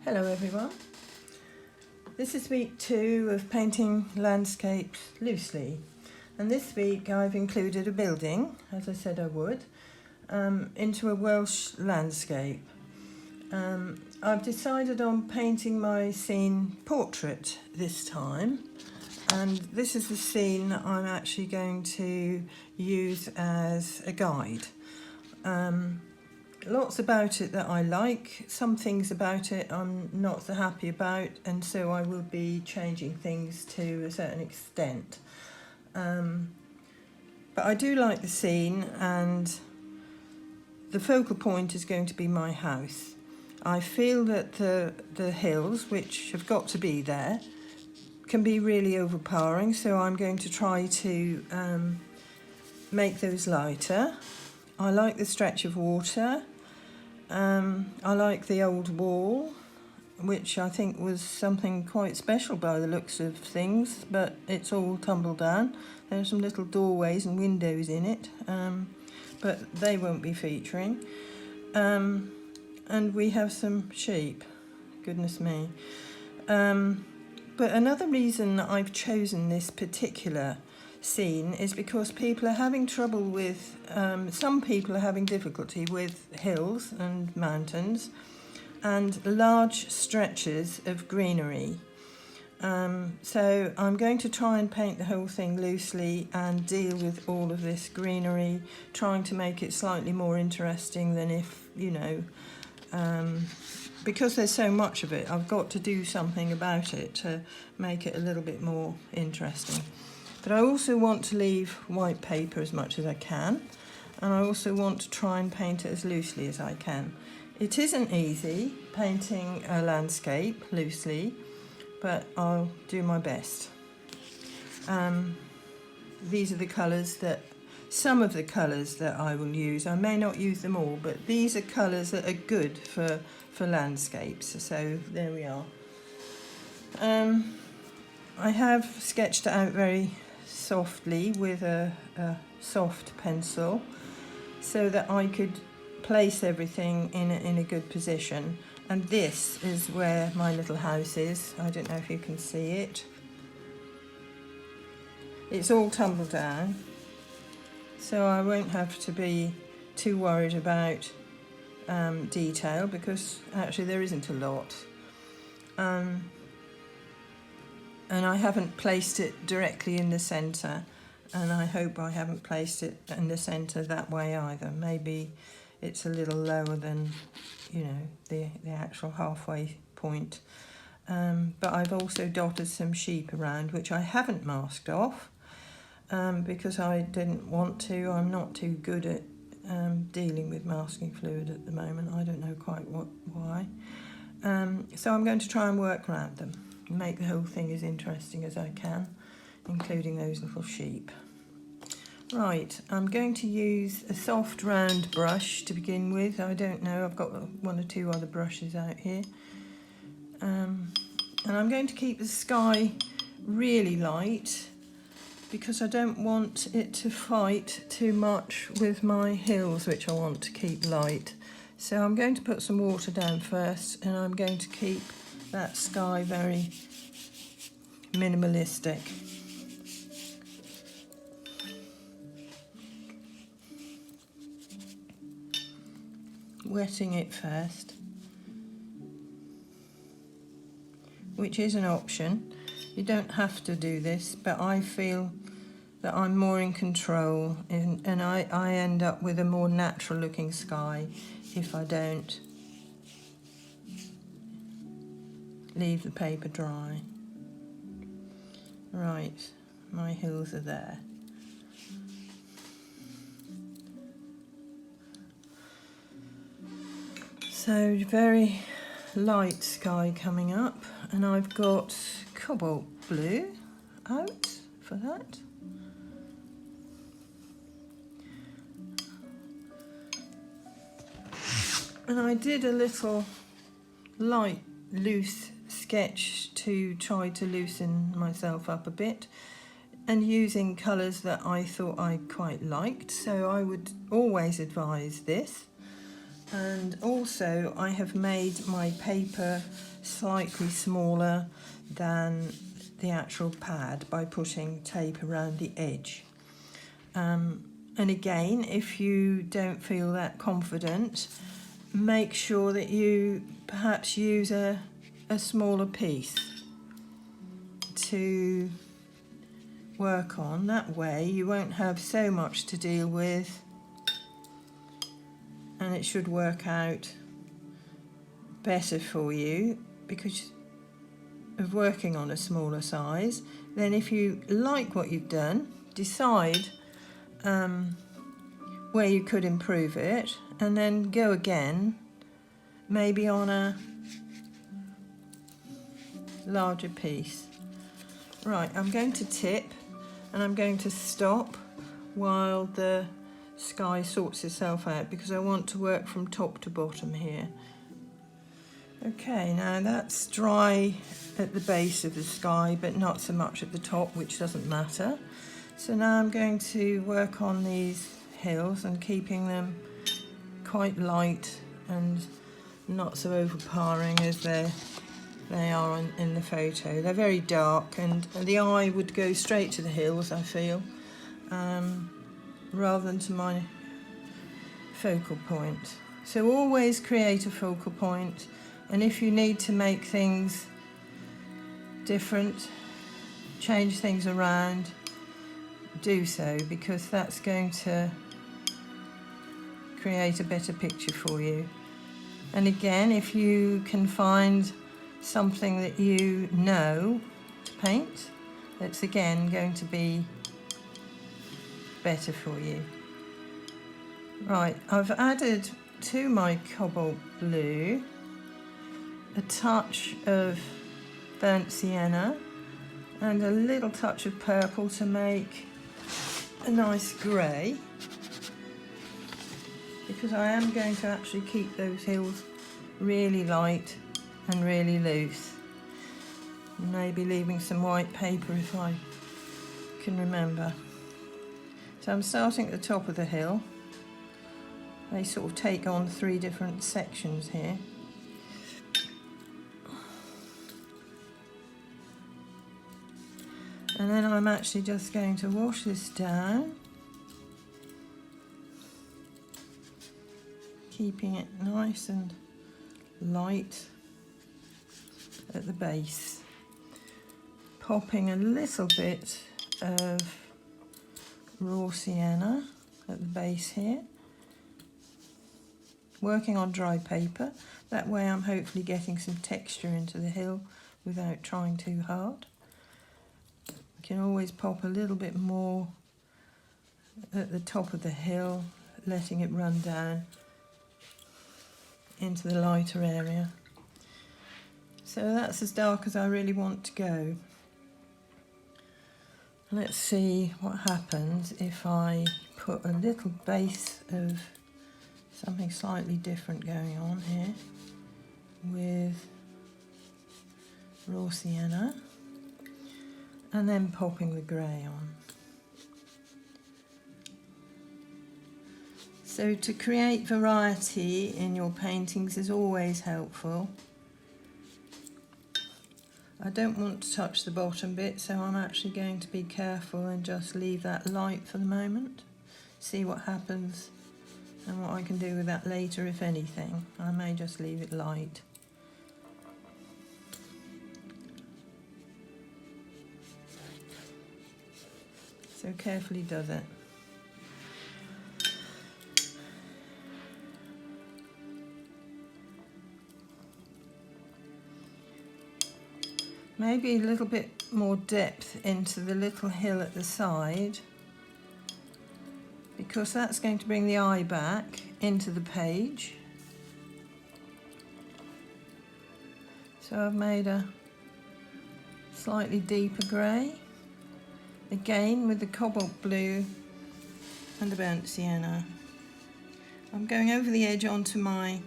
Hello everyone. This is week 2 of painting landscapes loosely, and this week I've included a building, as I said I would, into a Welsh landscape. I've decided on painting my scene portrait this time, and this is the scene that I'm actually going to use as a guide. Lots about it that I like, some things about it I'm not so happy about, and so I will be changing things to a certain extent. But I do like the scene, and the focal point is going to be my house. I feel that the hills, which have got to be there, can be really overpowering, so I'm going to try to make those lighter. I like the stretch of water. I like the old wall, which I think was something quite special by the looks of things, but it's all tumbled down. There are some little doorways and windows in it, but they won't be featuring. And we have some sheep, goodness me. But another reason that I've chosen this particular scene is because people are having trouble with, some people are having difficulty with hills and mountains and large stretches of greenery. So I'm going to try and paint the whole thing loosely and deal with all of this greenery, trying to make it slightly more interesting than if, because there's so much of it, I've got to do something about it to make it a little bit more interesting. But I also want to leave white paper as much as I can, and I also want to try and paint it as loosely as I can. It isn't easy painting a landscape loosely, but I'll do my best. These are the colours some of the colours that I will use. I may not use them all, but these are colours that are good for landscapes, so there we are. I have sketched it out very softly with a soft pencil so that I could place everything in a good position, and this is where my little house is. I don't know if you can see it. It's all tumbled down, so I won't have to be too worried about detail, because actually there isn't a lot. And I haven't placed it directly in the centre, and I hope I haven't placed it in the centre that way either. Maybe it's a little lower than, the actual halfway point. But I've also dotted some sheep around, which I haven't masked off, because I didn't want to. I'm not too good at dealing with masking fluid at the moment. I don't know quite why. So I'm going to try and work around them, make the whole thing as interesting as I can, including those little sheep. Right, I'm going to use a soft round brush to begin with. I don't know, I've got one or two other brushes out here. And I'm going to keep the sky really light, because I don't want it to fight too much with my hills, which I want to keep light. So I'm going to put some water down first, and I'm going to keep that sky very minimalistic. Wetting it first, which is an option. You don't have to do this, but I feel that I'm more in control, and I end up with a more natural looking sky if I don't leave the paper dry. Right, my hills are there. So very light sky coming up, and I've got cobalt blue out for that. And I did a little light loose sketch to try to loosen myself up a bit, and using colours that I thought I quite liked, so I would always advise this. And also I have made my paper slightly smaller than the actual pad by putting tape around the edge. And again, if you don't feel that confident, make sure that you perhaps use a smaller piece to work on. That way you won't have so much to deal with, and it should work out better for you because of working on a smaller size. Then if you like what you've done, decide where you could improve it, and then go again, maybe on a larger piece. Right, I'm going to tip and I'm going to stop while the sky sorts itself out because I want to work from top to bottom here. Okay, now that's dry at the base of the sky but not so much at the top, which doesn't matter. So now I'm going to work on these hills and keeping them quite light and not so overpowering as they are in the photo. They're very dark and the eye would go straight to the hills, I feel, rather than to my focal point. So always create a focal point, and if you need to make things different, change things around, do so, because that's going to create a better picture for you. And again, if you can find something that you know to paint, that's again going to be better for you. Right, I've added to my cobalt blue a touch of burnt sienna and a little touch of purple to make a nice grey, because I am going to actually keep those hills really light and really loose. Maybe leaving some white paper if I can remember. So I'm starting at the top of the hill. They sort of take on 3 different sections here. And then I'm actually just going to wash this down, keeping it nice and light at the base. Popping a little bit of raw sienna at the base here. Working on dry paper, that way I'm hopefully getting some texture into the hill without trying too hard. You can always pop a little bit more at the top of the hill, letting it run down into the lighter area. So that's as dark as I really want to go. Let's see what happens if I put a little base of something slightly different going on here with raw sienna and then popping the grey on. So to create variety in your paintings is always helpful. I don't want to touch the bottom bit, so I'm actually going to be careful and just leave that light for the moment. See what happens and what I can do with that later, if anything. I may just leave it light. So carefully does it. Maybe a little bit more depth into the little hill at the side, because that's going to bring the eye back into the page. So I've made a slightly deeper grey, again with the cobalt blue and the burnt sienna. I'm going over the edge onto my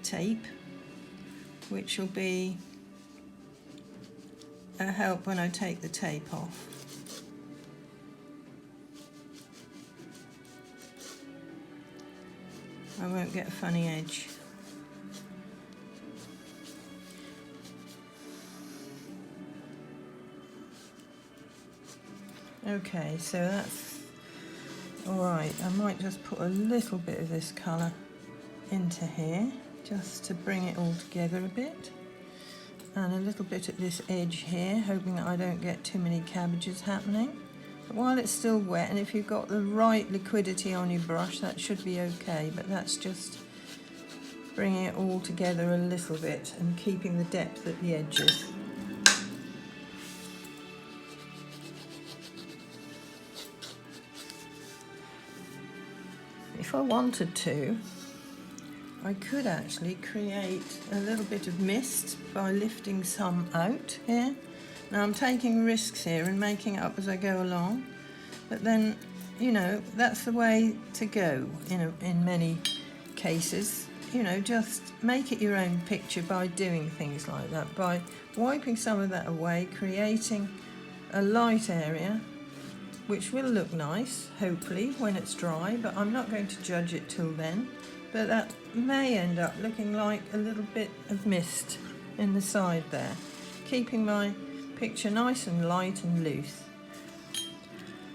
tape, which will be a help when I take the tape off. I won't get a funny edge. Okay, so that's all right. I might just put a little bit of this colour into here, just to bring it all together a bit. And a little bit at this edge here, hoping that I don't get too many cabbages happening. But while it's still wet, and if you've got the right liquidity on your brush, that should be okay, but that's just bringing it all together a little bit and keeping the depth at the edges. If I wanted to, I could actually create a little bit of mist by lifting some out here. Now I'm taking risks here and making it up as I go along, but then, you know, that's the way to go in many cases. You know, just make it your own picture by doing things like that, by wiping some of that away, creating a light area, which will look nice, hopefully, when it's dry, but I'm not going to judge it till then. But that may end up looking like a little bit of mist in the side there, keeping my picture nice and light and loose.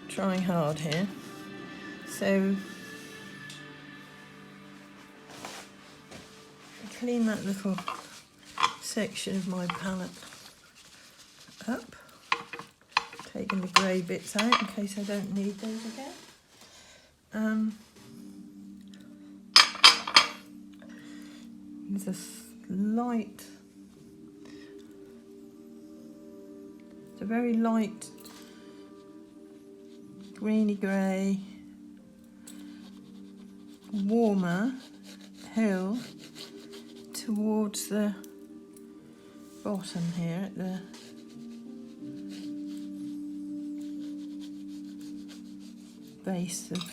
Trying hard here. So, clean that little section of my palette up. Taking the grey bits out in case I don't need those again. There's a light, it's a very light greeny grey, warmer hill towards the bottom here at the base of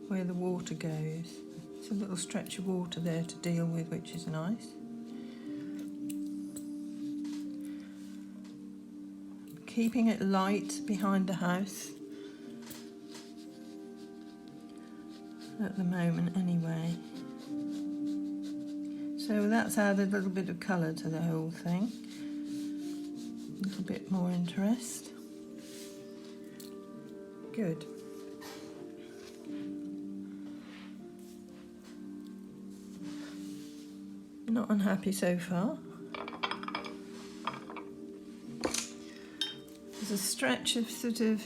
where the water goes. It's a little stretch of water there to deal with, which is nice. Keeping it light behind the house at the moment anyway. So that's added a little bit of colour to the whole thing. A little bit more interest. Good. Not unhappy so far. There's a stretch of sort of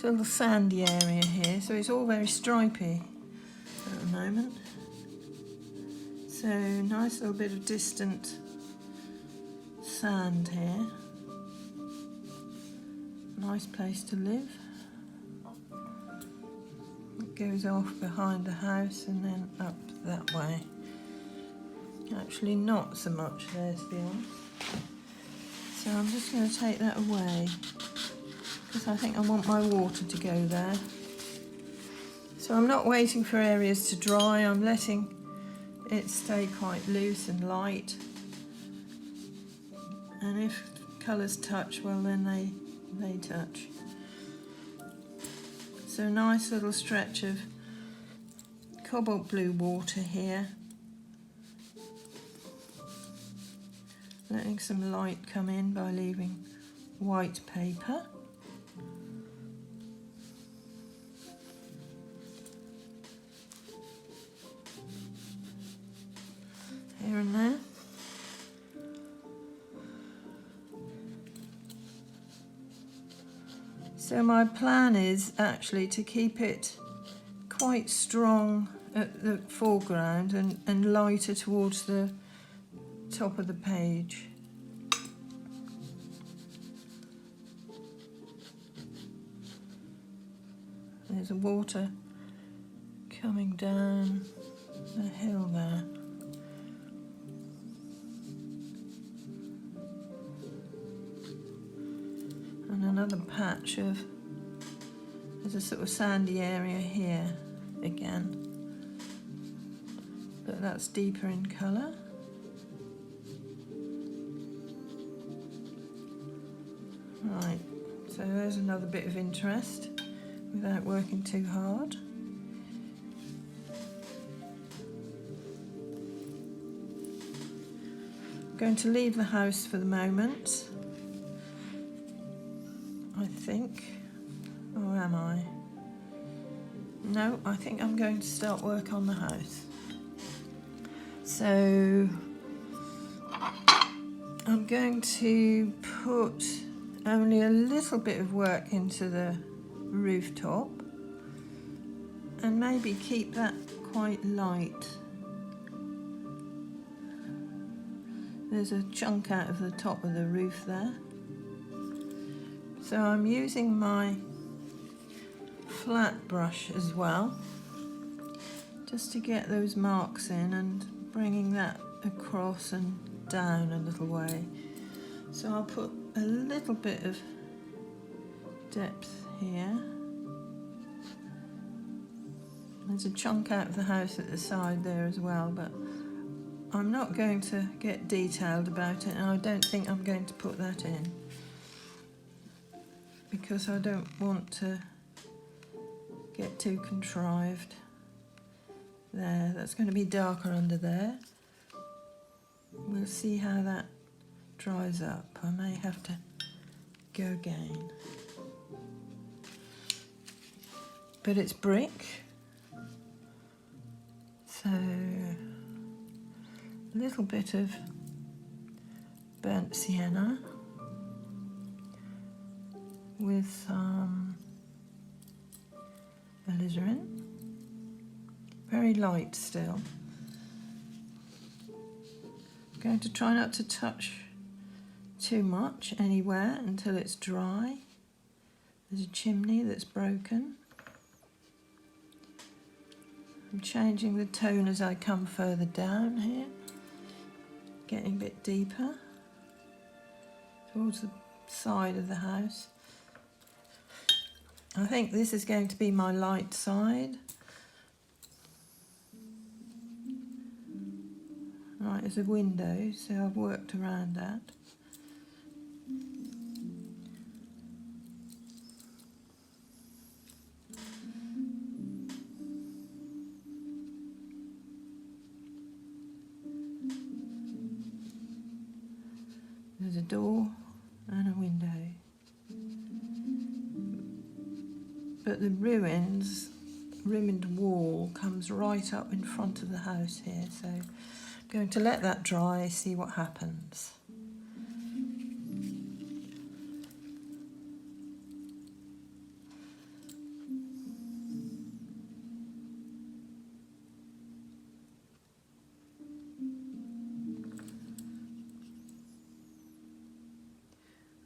little sandy area here, so it's all very stripy at the moment. So nice little bit of distant sand here. Nice place to live. It goes off behind the house and then up that way. Actually not so much there, to be honest. So I'm just going to take that away because I think I want my water to go there. So I'm not waiting for areas to dry, I'm letting it stay quite loose and light. And if colours touch, well then they touch. So nice little stretch of cobalt blue water here. Letting some light come in by leaving white paper. Here and there. So my plan is actually to keep it quite strong at the foreground and lighter towards the top of the page. There's a water coming down the hill there. And another patch of, there's a sort of sandy area here again, but that's deeper in colour. Right, so there's another bit of interest without working too hard. going to leave the house for the moment, I think. Or am I? No, I think I'm going to start work on the house. So I'm going to put only a little bit of work into the rooftop and maybe keep that quite light. There's a chunk out of the top of the roof there. So I'm using my flat brush as well, just to get those marks in and bringing that across and down a little way. So I'll put a little bit of depth here. There's a chunk out of the house at the side there as well, but I'm not going to get detailed about it, and I don't think I'm going to put that in because I don't want to get too contrived. There, that's going to be darker under there. We'll see how that dries up. I may have to go again. But it's brick, so a little bit of burnt sienna with some alizarin, very light still. I'm going to try not to touch too much anywhere until it's dry. There's a chimney that's broken. I'm changing the tone as I come further down here, getting a bit deeper towards the side of the house. I think this is going to be my light side. Right, there's a window, so I've worked around that. There's a door and a window. But the ruined wall comes right up in front of the house here, so I'm going to let that dry, see what happens.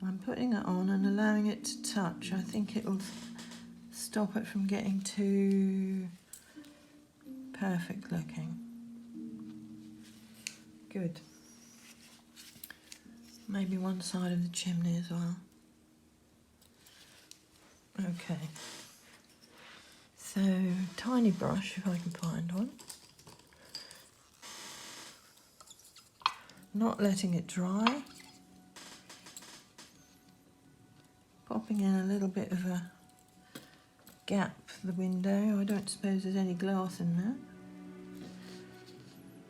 I'm putting it on and allowing it to touch. I think it'll stop it from getting too perfect looking. Good. Maybe one side of the chimney as well. Okay. So, tiny brush if I can find one. Not letting it dry. Popping in a little bit of a gap for the window. I don't suppose there's any glass in there,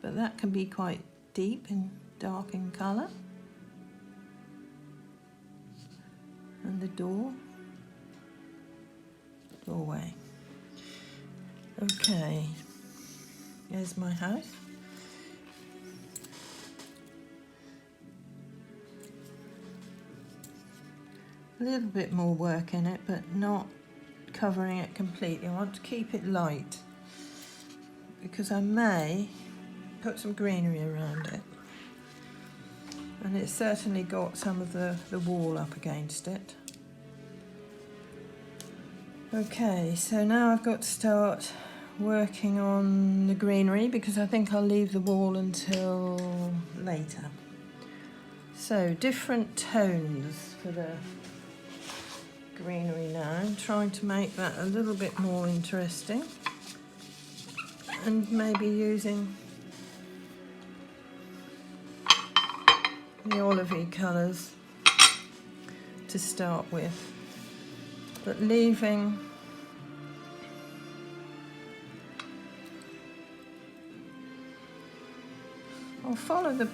but that can be quite deep and dark in colour. And the doorway. Okay, there's my house. A little bit more work in it, but not covering it completely. I want to keep it light because I may put some greenery around it. And it's certainly got some of the wall up against it. Okay, so now I've got to start working on the greenery because I think I'll leave the wall until later. So, different tones for the greenery now. I'm trying to make that a little bit more interesting and maybe using the olivey colours to start with, but leaving I'll follow the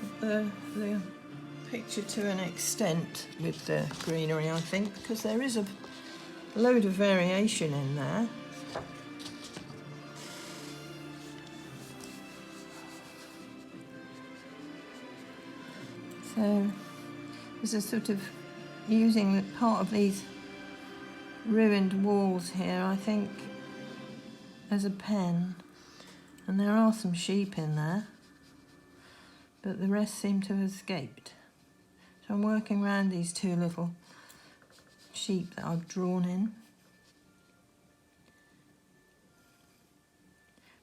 picture to an extent with the greenery, I think, because there is a load of variation in there. So there's a sort of using part of these ruined walls here, I think, as a pen. And there are some sheep in there, but the rest seem to have escaped. So I'm working around these two little sheep that I've drawn in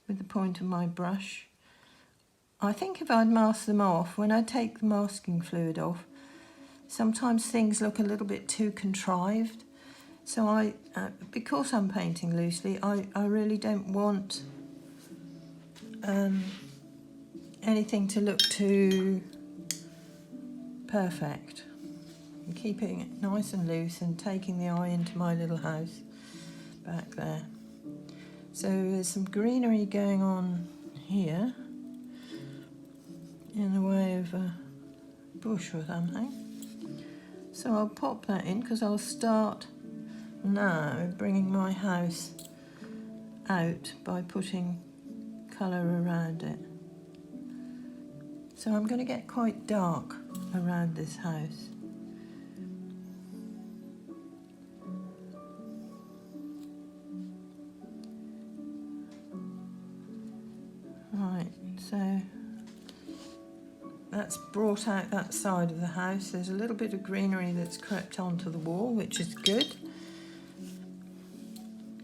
with the point of my brush. I think if I'd mask them off, when I take the masking fluid off, sometimes things look a little bit too contrived. So because I'm painting loosely, I really don't want anything to look too perfect. I'm keeping it nice and loose and taking the eye into my little house back there. So there's some greenery going on here in the way of a bush or something. So I'll pop that in because I'll start now bringing my house out by putting colour around it. So I'm going to get quite dark around this house. Right, so that's brought out that side of the house. There's a little bit of greenery that's crept onto the wall, which is good.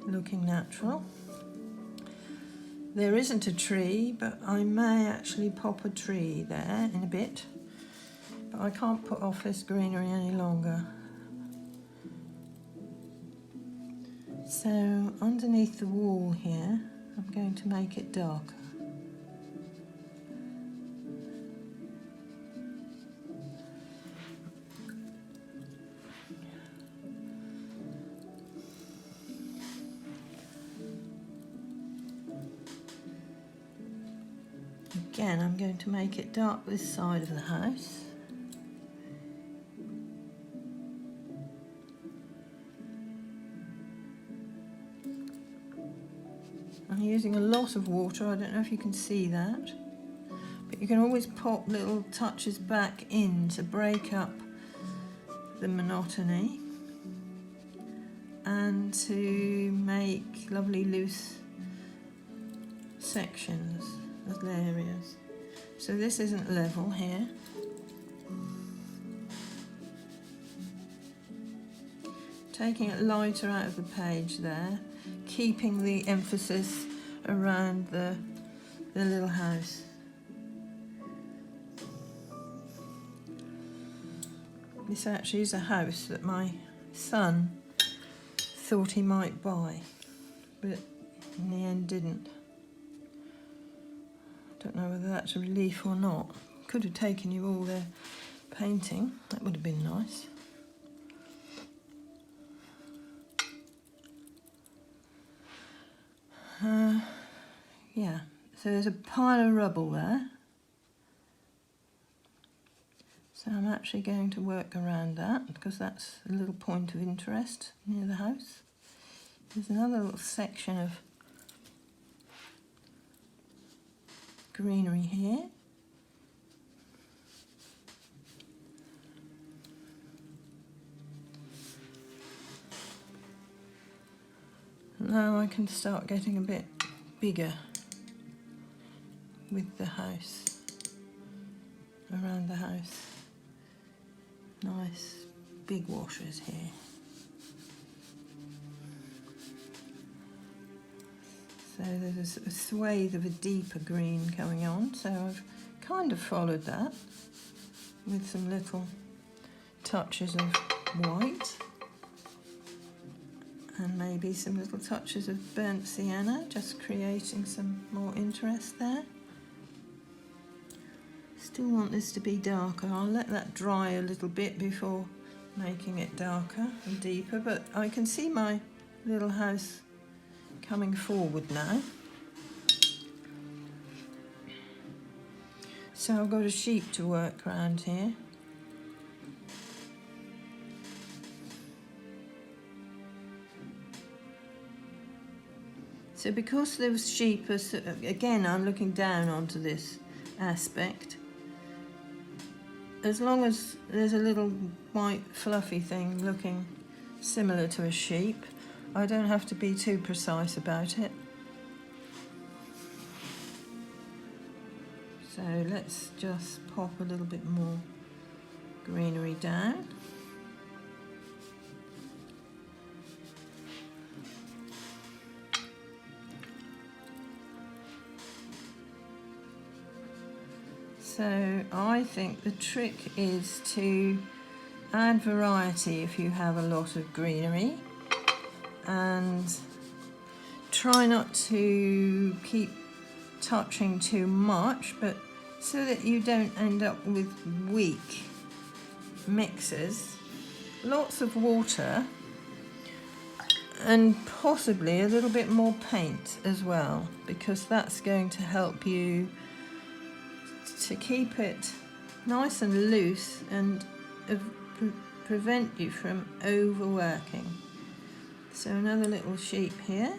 Looking natural. There isn't a tree, but I may actually pop a tree there in a bit. But I can't put off this greenery any longer. So underneath the wall here, I'm going to make it darker. Again, I'm going to make it dark this side of the house. I'm using a lot of water, I don't know if you can see that, but you can always pop little touches back in to break up the monotony and to make lovely loose sections. Little areas. So this isn't level here. Taking it lighter out of the page there, keeping the emphasis around the little house. This actually is a house that my son thought he might buy, but in the end didn't. Don't know whether that's a relief or not. Could have taken you all their painting. That would have been nice. Yeah, so there's a pile of rubble there. So I'm actually going to work around that because that's a little point of interest near the house. There's another little section of greenery here. Now I can start getting a bit bigger with the house, around the house. Nice big washers here. So there's a swathe of a deeper green coming on, so I've kind of followed that with some little touches of white and maybe some little touches of burnt sienna, just creating some more interest there. Still want this to be darker. I'll let that dry a little bit before making it darker and deeper, but I can see my little house coming forward now. So So I've got a sheep to work around here. So because those sheep are, again, I'm looking down onto this aspect. As long as there's a little white fluffy thing looking similar to a sheep, I don't have to be too precise about it. So let's just pop a little bit more greenery down. So I think the trick is to add variety if you have a lot of greenery, and try not to keep touching too much, but so that you don't end up with weak mixes. Lots of water and possibly a little bit more paint as well, because that's going to help you to keep it nice and loose and prevent you from overworking. So another little sheep here.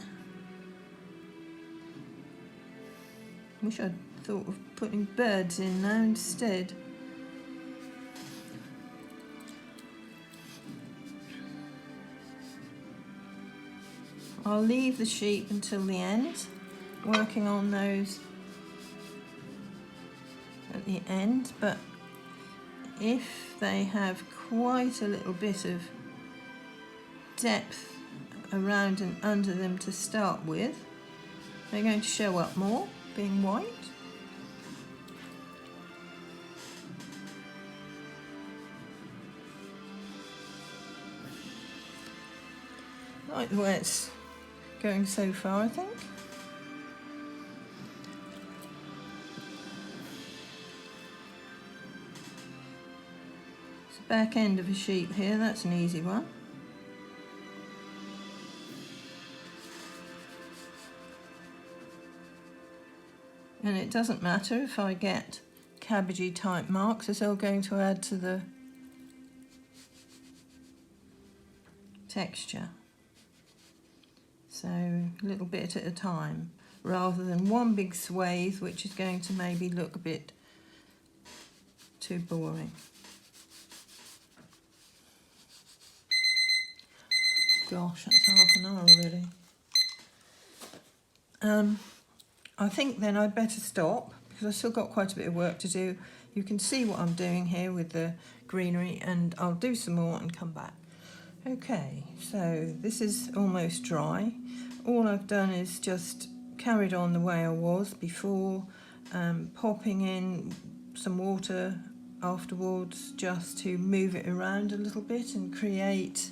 Wish I'd thought of putting birds in now instead. I'll leave the sheep until the end, working on those at the end, but if they have quite a little bit of depth around and under them to start with, they're going to show up more, being white. I like the way it's going so far, I think. It's the back end of a sheep here, that's an easy one. And it doesn't matter if I get cabbagey type marks, it's all going to add to the texture. So a little bit at a time, rather than one big swathe, which is going to maybe look a bit too boring. Gosh, that's half an hour already. I think then I'd better stop, because I've still got quite a bit of work to do. You can see what I'm doing here with the greenery, and I'll do some more and come back. Okay, so this is almost dry. All I've done is just carried on the way I was before, popping in some water afterwards just to move it around a little bit and create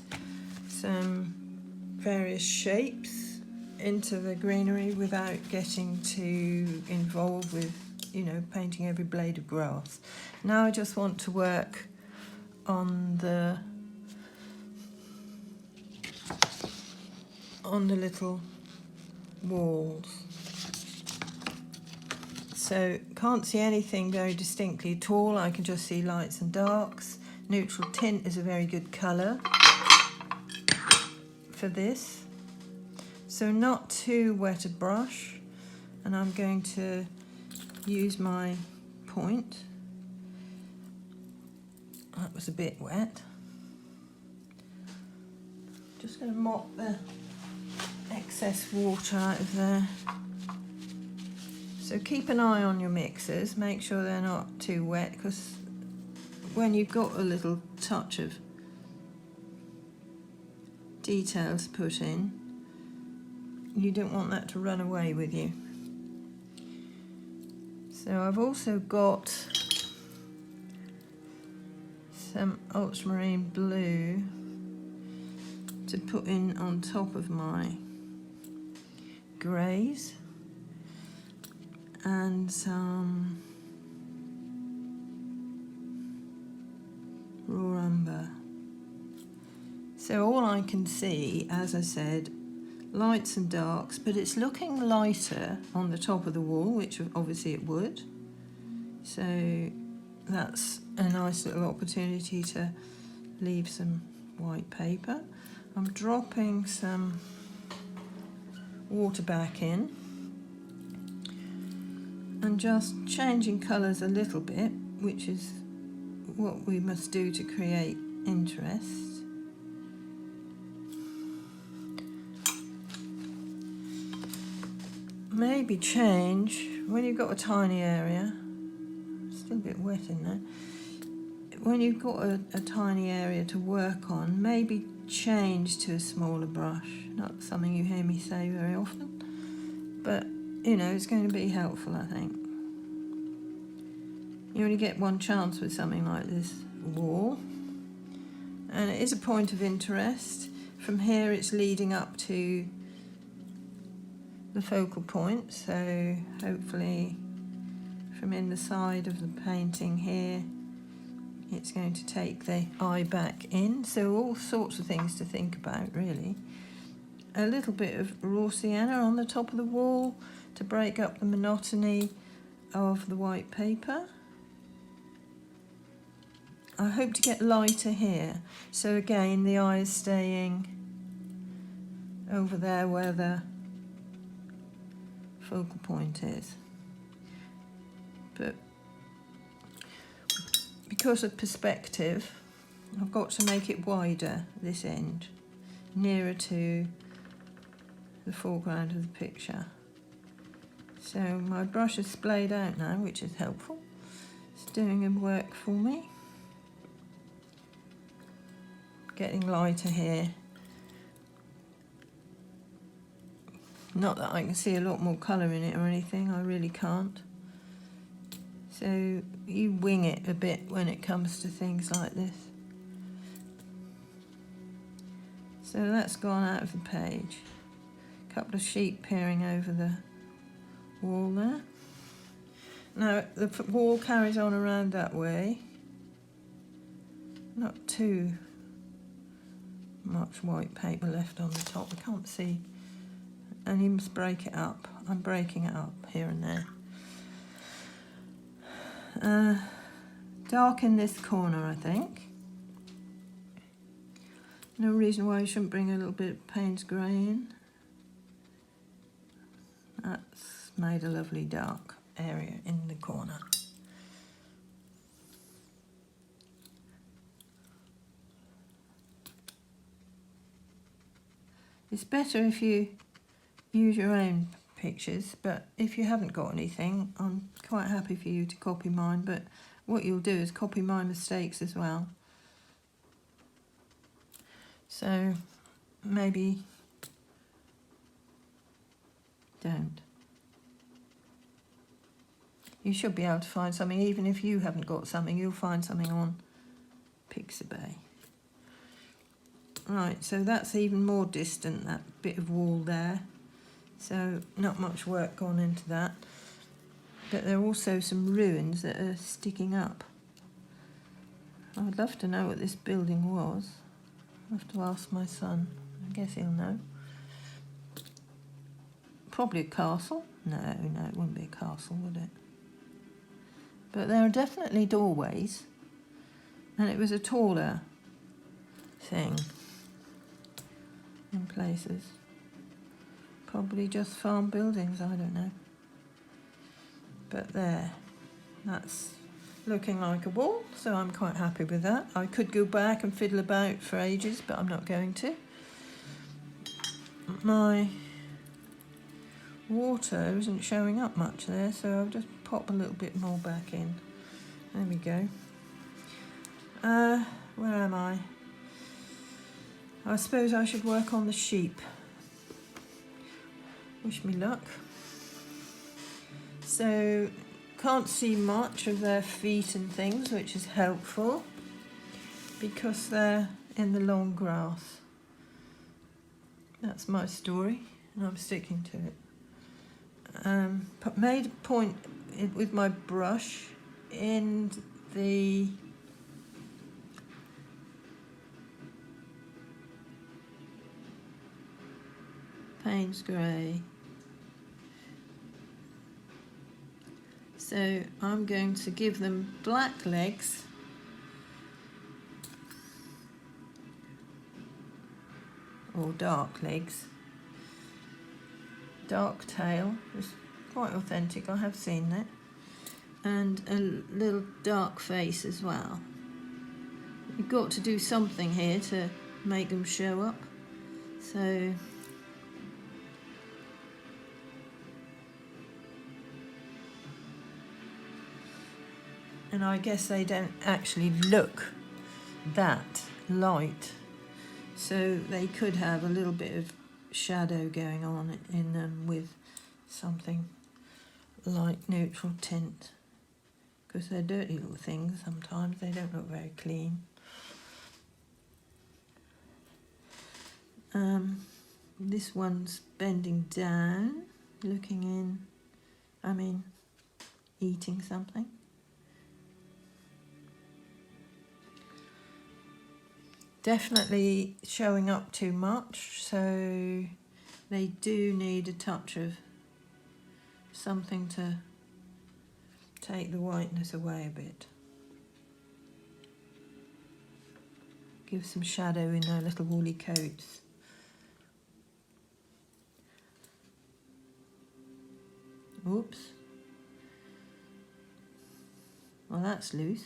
some various shapes into the greenery without getting too involved with, you know, painting every blade of grass. Now I just want to work on the little walls. So can't see anything very distinctly at all. I can just see lights and darks. Neutral tint is a very good colour for this. So not too wet a brush, and I'm going to use my point. That was a bit wet. Just going to mop the excess water out of there. So keep an eye on your mixers, make sure they're not too wet, because when you've got a little touch of details put in, you don't want that to run away with you. So I've also got some ultramarine blue to put in on top of my greys, and some raw umber. So all I can see, as I said, lights and darks, but it's looking lighter on the top of the wall, which obviously it would. So that's a nice little opportunity to leave some white paper. I'm dropping some water back in and just changing colours a little bit, which is what we must do to create interest. Maybe change, when you've got a tiny area, still a bit wet in there, when you've got a tiny area to work on, maybe change to a smaller brush. Not something you hear me say very often, but you know, it's going to be helpful, I think. You only get one chance with something like this wall, and it is a point of interest. From here it's leading up to the focal point, so hopefully from in the side of the painting here it's going to take the eye back in. So all sorts of things to think about, really. A little bit of raw sienna on the top of the wall to break up the monotony of the white paper. I hope to get lighter here, so again the eye is staying over there where the focal point is. But because of perspective, I've got to make it wider, this end, nearer to the foreground of the picture. So my brush is splayed out now, which is helpful. It's doing a work for me. Getting lighter here. Not that I can see a lot more colour in it or anything, I really can't. So you wing it a bit when it comes to things like this. So that's gone out of the page. A couple of sheep peering over the wall there. Now the wall carries on around that way. Not too much white paper left on the top, I can't see. And you must break it up. I'm breaking it up here and there. Darken this corner, I think. No reason why you shouldn't bring a little bit of Payne's grey in. That's made a lovely dark area in the corner. It's better if you use your own pictures, but if you haven't got anything, I'm quite happy for you to copy mine, but what you'll do is copy my mistakes as well. So maybe don't. You should be able to find something, even if you haven't got something, you'll find something on Pixabay. Right, so that's even more distant, that bit of wall there. So not much work gone into that. But there are also some ruins that are sticking up. I would love to know what this building was. I'll have to ask my son. I guess he'll know. Probably a castle. No, it wouldn't be a castle, would it? But there are definitely doorways. And it was a taller thing in places. Probably just farm buildings, I don't know. But there, that's looking like a wall, so I'm quite happy with that. I could go back and fiddle about for ages, but I'm not going to. My water isn't showing up much there, so I'll just pop a little bit more back in. There we go. Where am I? I suppose I should work on the sheep. Wish me luck. So, can't see much of their feet and things, which is helpful because they're in the long grass. That's my story, and I'm sticking to it. But made a point with my brush in the Payne's grey. So I'm going to give them black legs, or dark legs, dark tail, it's quite authentic, I have seen that, and a little dark face as well. You've got to do something here to make them show up, so and I guess they don't actually look that light, so they could have a little bit of shadow going on in them with something like neutral tint, because they're dirty little things sometimes, they don't look very clean. This one's bending down, looking in, eating something. Definitely showing up too much, so they do need a touch of something to take the whiteness away a bit. Give some shadow in their little woolly coats. Oops. Well, that's loose.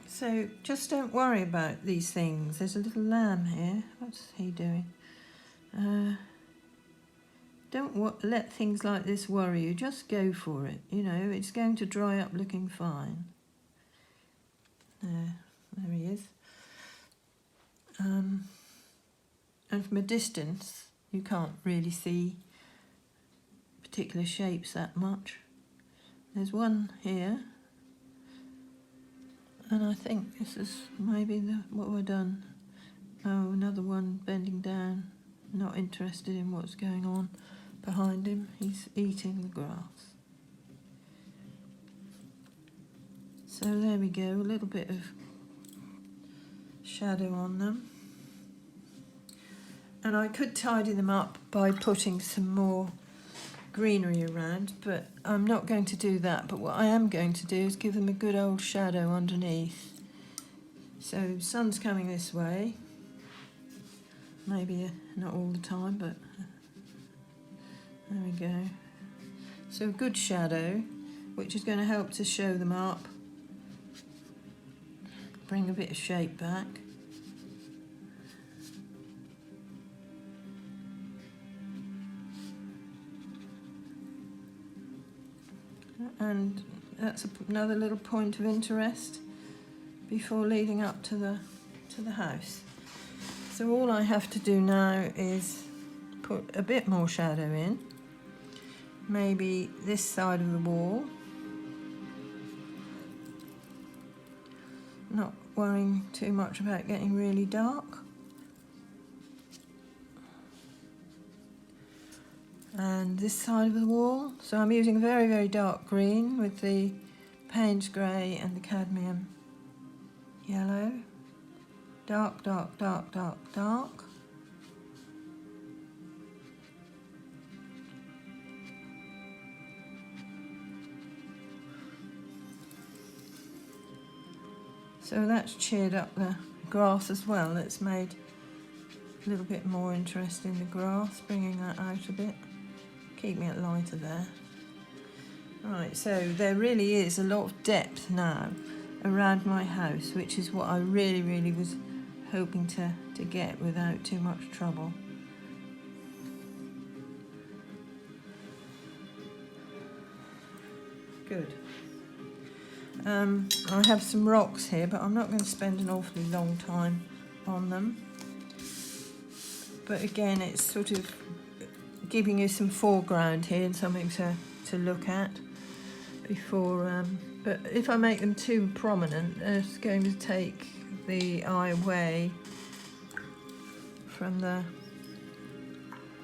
So just don't worry about these things. There's a little lamb here. What's he doing? Don't let things like this worry you. Just go for it. You know, it's going to dry up looking fine. There he is. And from a distance, you can't really see particular shapes that much. There's one here. And I think this is maybe what we've done. Oh, another one bending down, not interested in what's going on behind him. He's eating the grass. So there we go, a little bit of shadow on them. And I could tidy them up by putting some more greenery around, but I'm not going to do that. But what I am going to do is give them a good old shadow underneath. So sun's coming this way, maybe not all the time, but there we go. So a good shadow, which is going to help to show them up, bring a bit of shape back. And that's another little point of interest before leading up to the house. So all I have to do now is put a bit more shadow in, maybe this side of the wall, not worrying too much about getting really dark. And this side of the wall, so I'm using very, very dark green with the Payne's grey and the cadmium yellow. Dark, dark, dark, dark, dark. So that's cheered up the grass as well. It's made a little bit more interest in the grass, bringing that out a bit. Keeping it lighter there. Right, so there really is a lot of depth now around my house, which is what I really, really was hoping to get without too much trouble. Good. I have some rocks here, but I'm not going to spend an awfully long time on them. But again, it's sort of giving you some foreground here and something to look at before, but if I make them too prominent, it's going to take the eye away from the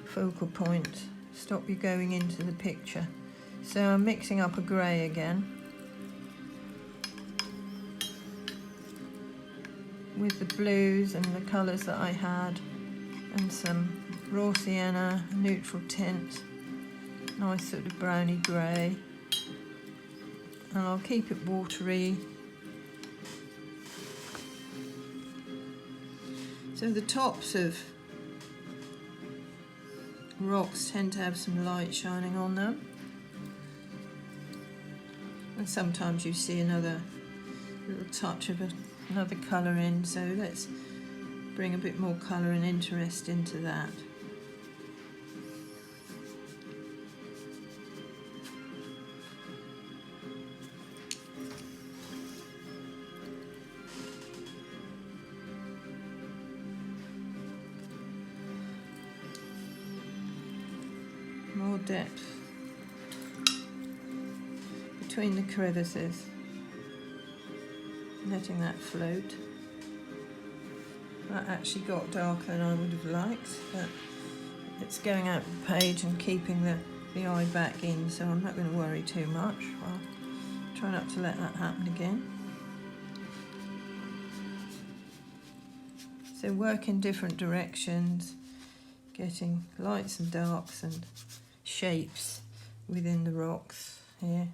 focal point, stop you going into the picture. So I'm mixing up a grey again with the blues and the colours that I had, and some raw sienna, neutral tint, nice sort of browny grey, and I'll keep it watery. So the tops of rocks tend to have some light shining on them, and sometimes you see another little touch of another colour in, so let's bring a bit more colour and interest into that. More depth between the crevices, letting that float. That actually got darker than I would have liked, but it's going out the page and keeping the eye back in, so I'm not going to worry too much. I'll try not to let that happen again. So work in different directions, getting lights and darks and shapes within the rocks here.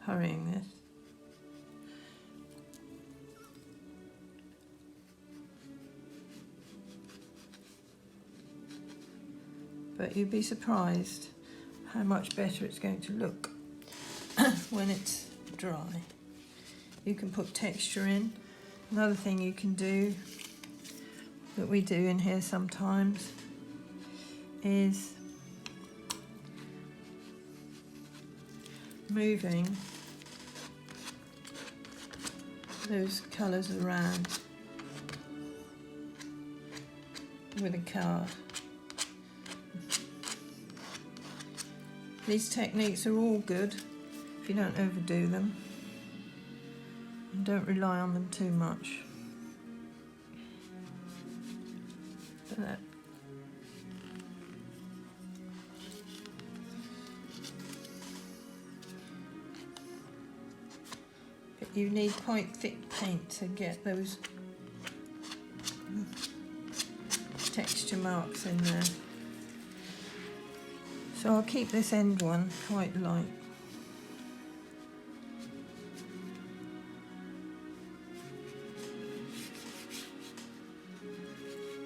Hurrying this. But you'd be surprised how much better it's going to look when it's dry. You can put texture in. Another thing you can do, that we do in here sometimes, is moving those colours around with a card. These techniques are all good if you don't overdo them and don't rely on them too much. But you need quite thick paint to get those texture marks in there. So I'll keep this end one quite light.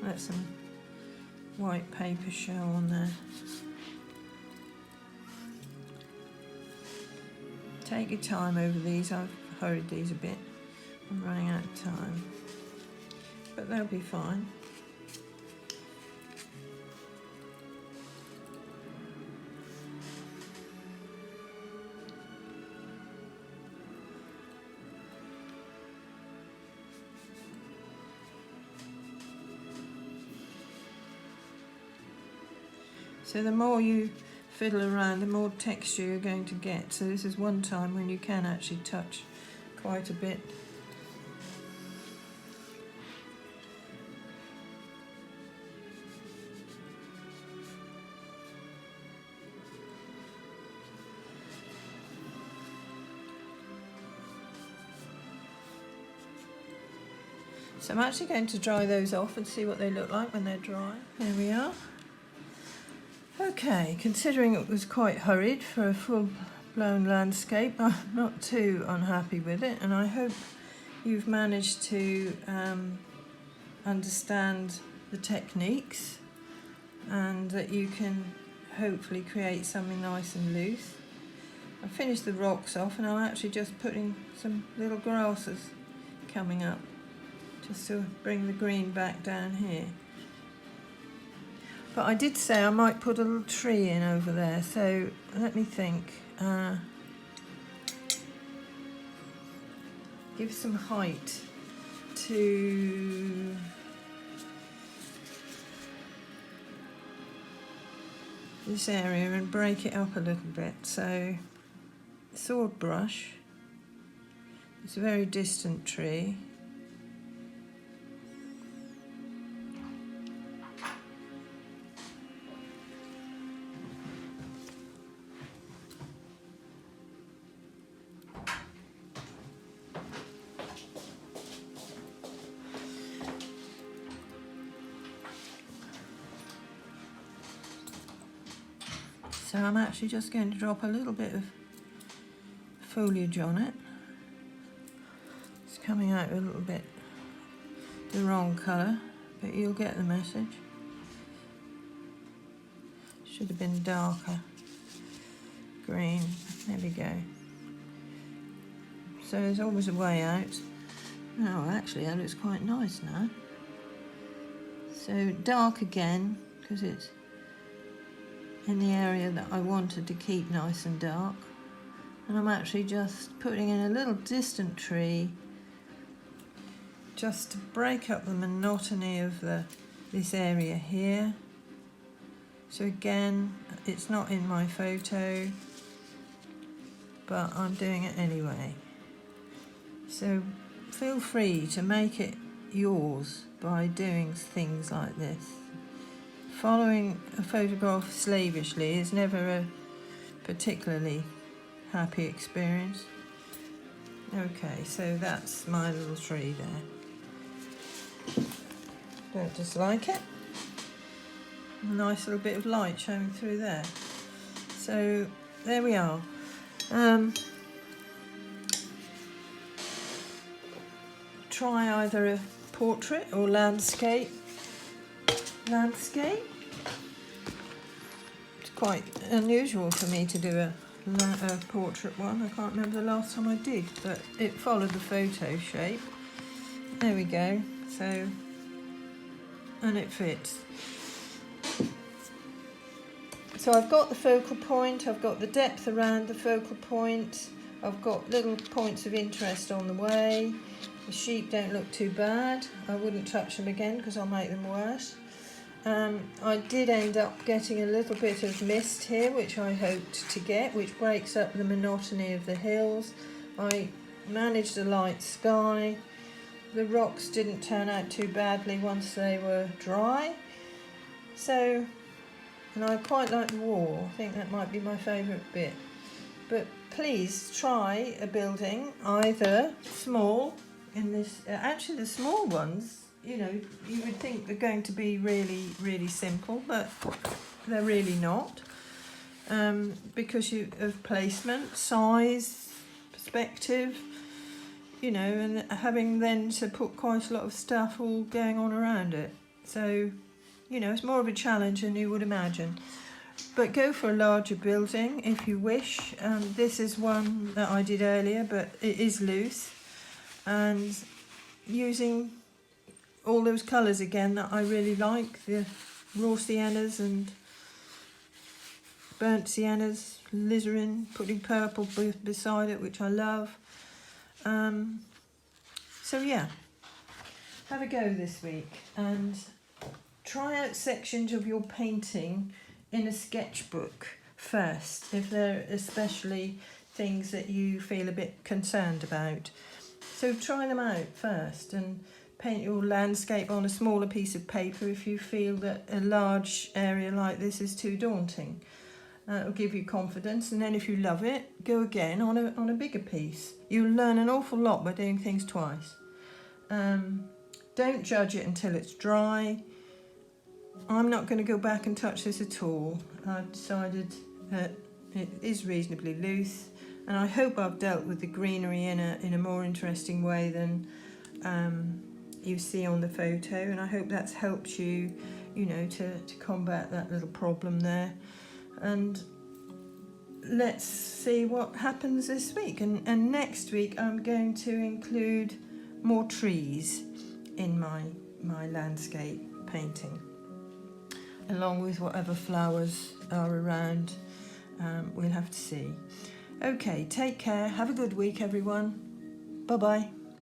Let some white paper show on there. Take your time over these. I've hurried these a bit. I'm running out of time, but they'll be fine. So the more you fiddle around, the more texture you're going to get. So this is one time when you can actually touch quite a bit. So I'm actually going to dry those off and see what they look like when they're dry. There we are. Okay, considering it was quite hurried for a full-blown landscape, I'm not too unhappy with it, and I hope you've managed to understand the techniques and that you can hopefully create something nice and loose. I finished the rocks off and I'm actually just putting some little grasses coming up just to bring the green back down here. But I did say I might put a little tree in over there, so let me think. Give some height to this area and break it up a little bit. So, sword brush, it's a very distant tree, So I'm actually just going to drop a little bit of foliage on it. It's coming out a little bit the wrong colour, but you'll get the message. Should have been darker green. There we go. So there's always a way out. Oh, actually that looks quite nice now. So dark again, because it's in the area that I wanted to keep nice and dark. And I'm actually just putting in a little distant tree just to break up the monotony of this area here. So again, it's not in my photo, but I'm doing it anyway. So feel free to make it yours by doing things like this. Following a photograph slavishly is never a particularly happy experience. Okay, so that's my little tree there. Don't dislike it. A nice little bit of light showing through there. So there we are. Try either a portrait or landscape. It's quite unusual for me to do a portrait one. I can't remember the last time I did, but it followed the photo shape. There we go. So, and it fits. So I've got the focal point, I've got the depth around the focal point, I've got little points of interest on the way. The sheep don't look too bad. I wouldn't touch them again because I'll make them worse. I did end up getting a little bit of mist here, which I hoped to get, which breaks up the monotony of the hills. I managed a light sky. The rocks didn't turn out too badly once they were dry. So, and I quite like the wall. I think that might be my favourite bit. But please try a building, either small, in this, actually the small ones, you know, you would think they're going to be really, really simple, but they're really not. Because of placement, size, perspective, you know, and having then to put quite a lot of stuff all going on around it. So, you know, it's more of a challenge than you would imagine. But go for a larger building if you wish. This is one that I did earlier, but it is loose. And using all those colours again that I really like, the raw siennas and burnt siennas, alizarin, putting purple beside it, which I love. So yeah, have a go this week and try out sections of your painting in a sketchbook first, if they're especially things that you feel a bit concerned about. So try them out first and paint your landscape on a smaller piece of paper if you feel that a large area like this is too daunting. It'll give you confidence, and then if you love it, go again on a bigger piece. You'll learn an awful lot by doing things twice. Don't judge it until it's dry. I'm not going to go back and touch this at all. I've decided that it is reasonably loose, and I hope I've dealt with the greenery in a more interesting way than you see on the photo, and I hope that's helped you, you know, to combat that little problem there. And let's see what happens this week. And next week I'm going to include more trees in my landscape painting, along with whatever flowers are around. We'll have to see. Okay, take care. Have a good week, everyone. Bye-bye.